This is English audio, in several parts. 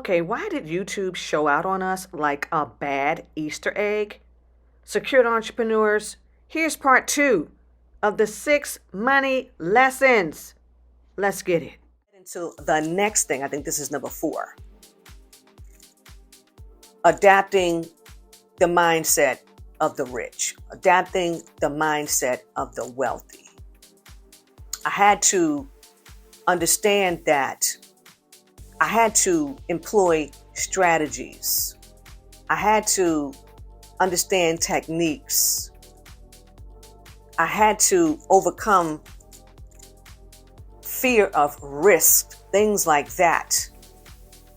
Okay, why did YouTube show out on us like a bad Easter egg? Secured entrepreneurs, here's part 2 of the 6 money lessons. Let's get it. Into the next thing, I think this is number 4. Adapting the mindset of the rich, adapting the mindset of the wealthy. I had to understand that I had to employ strategies. I had to understand techniques. I had to overcome fear of risk, things like that.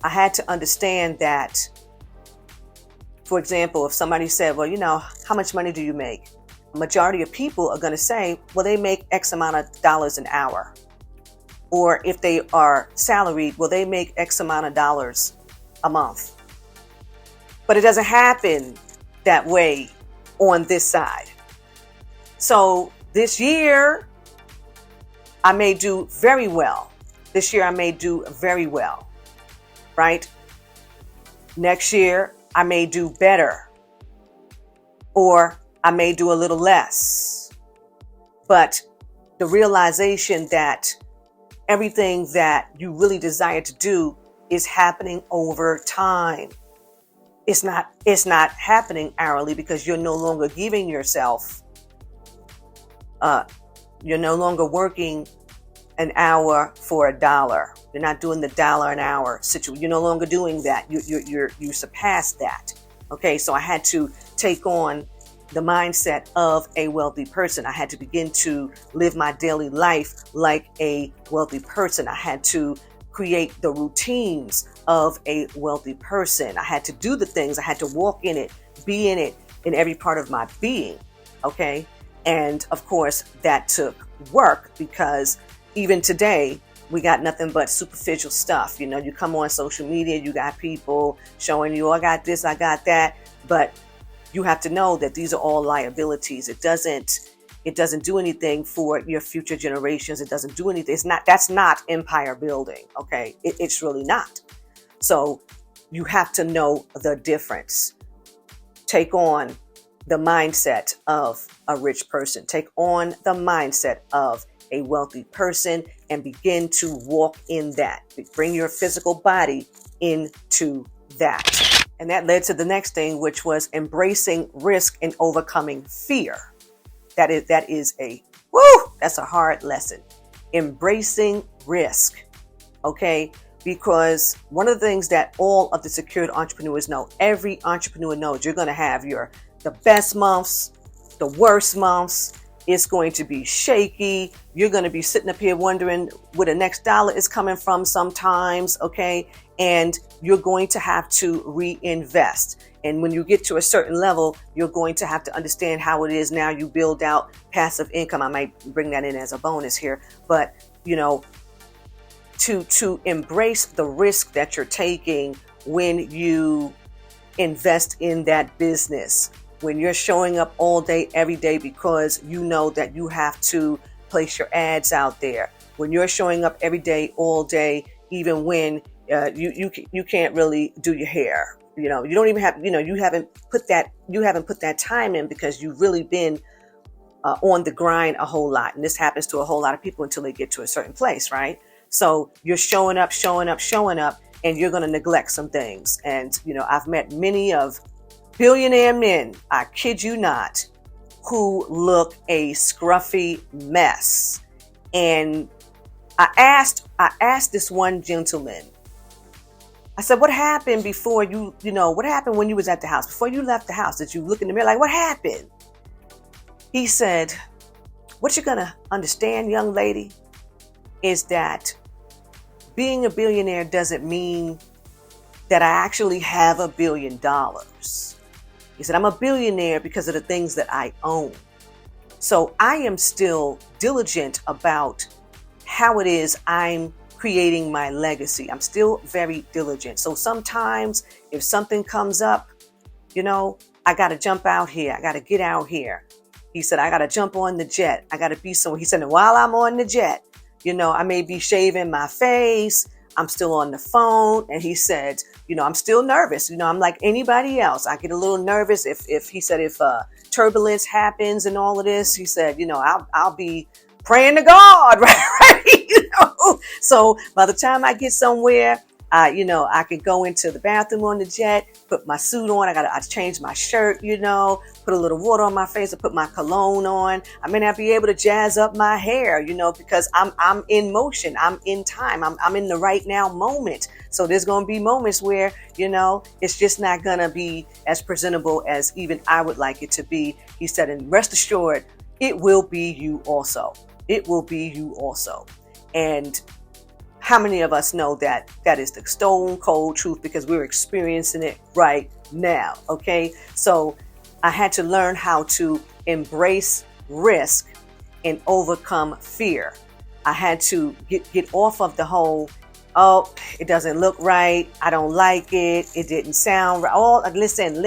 I had to understand that, for example, if somebody said, well, how much money do you make? The majority of people are going to say, well, they make X amount of dollars an hour. Or if they are salaried, well, they make X amount of dollars a month. But it doesn't happen that way on this side. So this year, I may do very well. This year, I may do very well, right? Next year, I may do better. Or I may do a little less. But the realization that everything that you really desire to do is happening over time. It's not happening hourly because you're no longer giving yourself, you're no longer working an hour for $1. You're not doing the dollar an hour situation. You're no longer doing that. You surpassed that. Okay, so I had to take on the mindset of a wealthy person. I had to begin to live my daily life like a wealthy person. I had to create the routines of a wealthy person. I had to do the things. I had to walk in it, be in it, in every part of my being. Okay. And of course, that took work because even today, we got nothing but superficial stuff. You come on social media, you got people showing you, I got this, I got that. But you have to know that these are all liabilities. It doesn't do anything for your future generations. It doesn't do anything. That's not empire building. Okay. It's really not. So you have to know the difference. Take on the mindset of a rich person. Take on the mindset of a wealthy person and begin to walk in that. Bring your physical body into that. And that led to the next thing, which was embracing risk and overcoming fear. That's a hard lesson. Embracing risk. Okay. Because one of the things that all of the secured entrepreneurs know, every entrepreneur knows, you're going to have the best months, the worst months. It's going to be shaky. You're going to be sitting up here wondering where the next dollar is coming from sometimes. Okay. And you're going to have to reinvest. And when you get to a certain level, you're going to have to understand how it is now you build out passive income. I might bring that in as a bonus here, but to embrace the risk that you're taking when you invest in that business, when you're showing up all day, every day, because you know that you have to place your ads out there, when you're showing up every day, all day, even when you can't really do your hair, you don't even have, you haven't put that time in because you've really been on the grind a whole lot. And this happens to a whole lot of people until they get to a certain place, right? So you're showing up, and you're going to neglect some things. And, I've met many of billionaire men, I kid you not, who look a scruffy mess. And I asked this one gentleman, I said, what happened before what happened when you was at the house? Before you left the house, did you look in the mirror like, what happened? He said, what you're going to understand, young lady, is that being a billionaire doesn't mean that I actually have $1 billion. He said, I'm a billionaire because of the things that I own. So I am still diligent about how it is I'm creating my legacy. I'm still very diligent. So sometimes if something comes up, I got to jump out here. I got to get out here. He said, I got to jump on the jet. I got to be somewhere. He said, and while I'm on the jet, I may be shaving my face. I'm still on the phone. And he said, I'm still nervous. I'm like anybody else. I get a little nervous if he said, if turbulence happens and all of this, he said, I'll be praying to God, right? So by the time I get somewhere, I could go into the bathroom on the jet, put my suit on. I change my shirt, put a little water on my face, and put my cologne on. I may not be able to jazz up my hair, because I'm in motion. I'm in time. I'm in the right now moment. So there's going to be moments where, it's just not going to be as presentable as even I would like it to be. He said, and rest assured, it will be you also. It will be you also. And how many of us know that that is the stone cold truth, because we're experiencing it right now? Okay. So I had to learn how to embrace risk and overcome fear. I had to get off of the whole, oh, it doesn't look right. I don't like it. It didn't sound right. Oh, listen.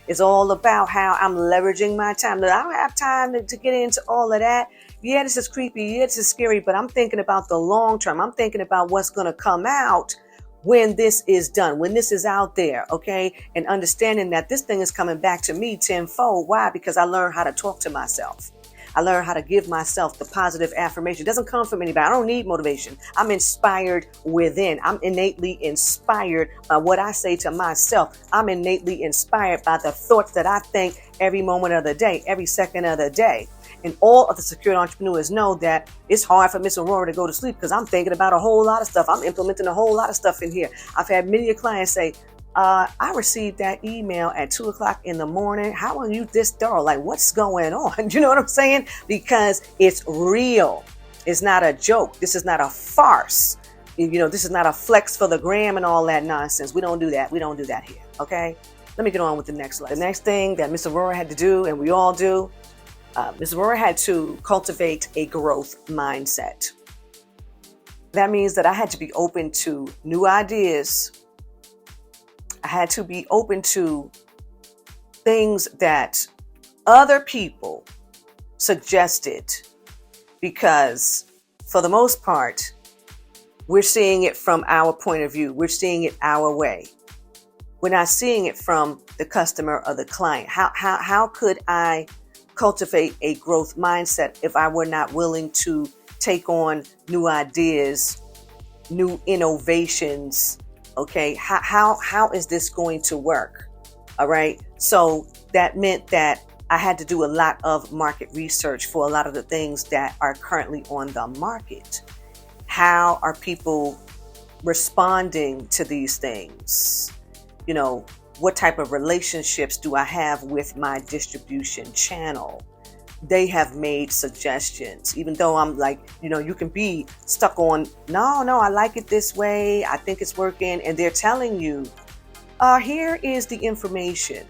It's all about how I'm leveraging my time. Look, I don't have time to get into all of that. Yeah, this is creepy. Yeah, this is scary, but I'm thinking about the long term. I'm thinking about what's going to come out when this is done, when this is out there, okay? And understanding that this thing is coming back to me tenfold. Why? Because I learned how to talk to myself. I learned how to give myself the positive affirmation. It doesn't come from anybody. I don't need motivation. I'm inspired within. I'm innately inspired by what I say to myself. I'm innately inspired by the thoughts that I think every moment of the day, every second of the day. And all of the secure entrepreneurs know that it's hard for Miss Aurorah to go to sleep because I'm thinking about a whole lot of stuff. I'm implementing a whole lot of stuff in here. I've had many clients say, I received that email at 2:00 in the morning. How are you this thorough? Like, what's going on? You know what I'm saying? Because it's real. It's not a joke. This is not a farce. This is not a flex for the gram and all that nonsense. We don't do that. We don't do that here. Okay. Let me get on with the next lesson. The next thing that Miss Aurorah had to do, and we all do, Ms. Aurorah had to cultivate a growth mindset. That means that I had to be open to new ideas. I had to be open to things that other people suggested, because for the most part, we're seeing it from our point of view. We're seeing it our way. We're not seeing it from the customer or the client. How could I cultivate a growth mindset if I were not willing to take on new ideas, new innovations? Okay, how is this going to work? All right, so that meant that I had to do a lot of market research for a lot of the things that are currently on the market. How are people responding to these things? What type of relationships do I have with my distribution channel? They have made suggestions, even though I'm like, you can be stuck on, no, I like it this way. I think it's working. And they're telling you, here is the information.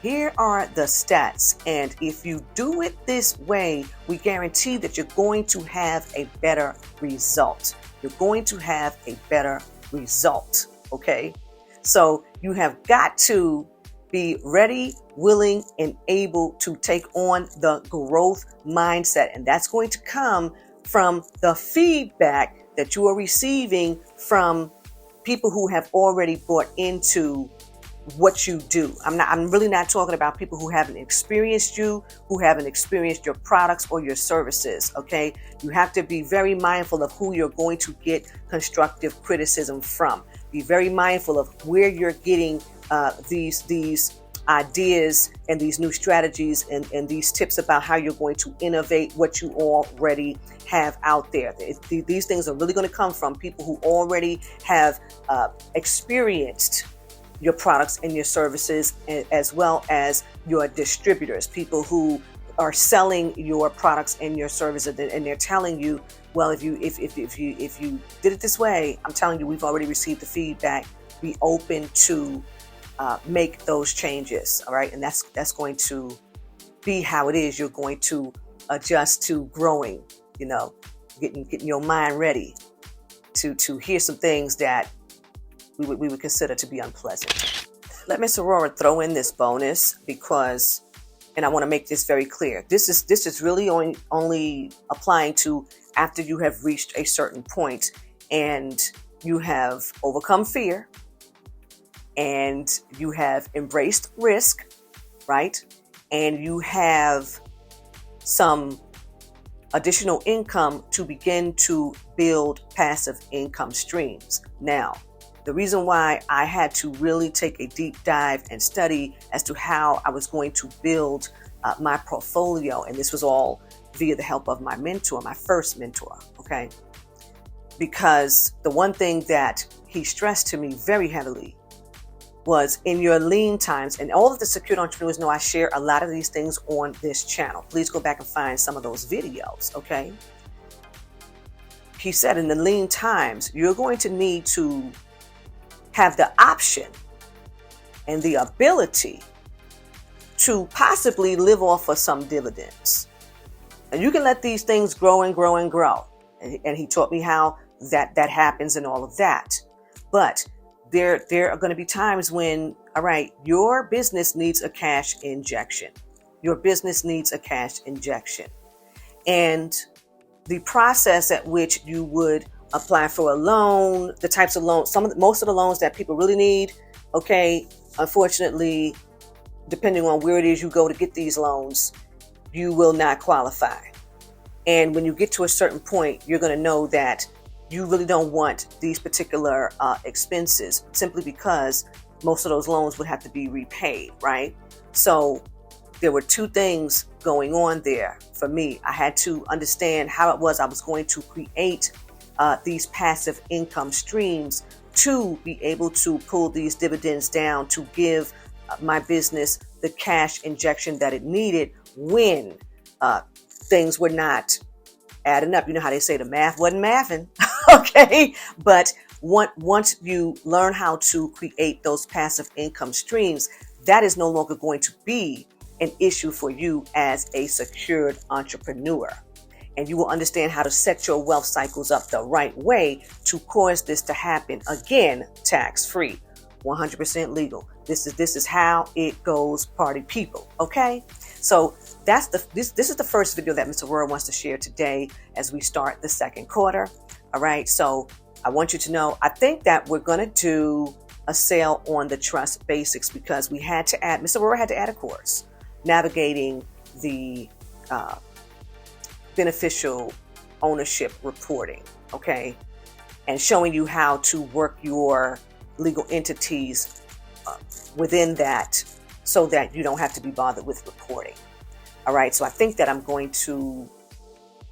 Here are the stats. And if you do it this way, we guarantee that you're going to have a better result. You're going to have a better result. Okay. So you have got to be ready, willing, and able to take on the growth mindset. And that's going to come from the feedback that you are receiving from people who have already bought into what you do. I'm really not talking about people who haven't experienced you, who haven't experienced your products or your services. Okay. You have to be very mindful of who you're going to get constructive criticism from. Be very mindful of where you're getting these ideas and these new strategies and these tips about how you're going to innovate what you already have out there. These things are really going to come from people who already have experienced your products and your services, as well as your distributors, people who are selling your products and your services, and they're telling you, well, if you did it this way, I'm telling you, we've already received the feedback. Be open to make those changes. All right. And that's going to be how it is. You're going to adjust to growing, getting your mind ready to hear some things that we would consider to be unpleasant. Let Miss Aurorah throw in this bonus because, and I want to make this very clear, this is really only applying to after you have reached a certain point and you have overcome fear, and you have embraced risk, right? And you have some additional income to begin to build passive income streams. Now, the reason why I had to really take a deep dive and study as to how I was going to build my portfolio, and this was all via the help of my mentor, my first mentor, okay? Because the one thing that he stressed to me very heavily was in your lean times, and all of the secured entrepreneurs know I share a lot of these things on this channel. Please go back and find some of those videos, okay? He said in the lean times, you're going to need to have the option and the ability to possibly live off of some dividends. And you can let these things grow and grow and grow. And he taught me how that happens and all of that. But there are going to be times when, all right, your business needs a cash injection. Your business needs a cash injection. And the process at which you would apply for a loan, the types of loans, most of the loans that people really need, okay, unfortunately, depending on where it is you go to get these loans, you will not qualify. And when you get to a certain point, you're going to know that you really don't want these particular expenses, simply because most of those loans would have to be repaid, right? So there were two things going on there for me. I had to understand how it was I was going to create these passive income streams to be able to pull these dividends down, to give my business the cash injection that it needed when things were not adding up. You know how they say the math wasn't mathing, okay? But once you learn how to create those passive income streams, that is no longer going to be an issue for you as a secured entrepreneur. And you will understand how to set your wealth cycles up the right way to cause this to happen. Again, tax-free, 100% legal. This is how it goes, party people, okay? So this is the first video that Mr. Aurorah wants to share today as we start the second quarter. All right, so I want you to know, I think that we're going to do a sale on the trust basics, because we had to add, Mr. Aurorah had to add a course, navigating the beneficial ownership reporting, okay, and showing you how to work your legal entities within that, so that you don't have to be bothered with reporting. All right, so I think that I'm going to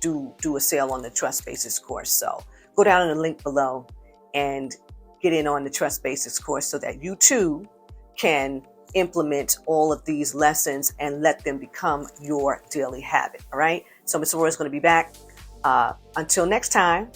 do a sale on the trust basics course. So go down in the link below and get in on the trust basics course, so that you too can implement all of these lessons and let them become your daily habit. All right, so Mr. Aurorah is going to be back. Until next time,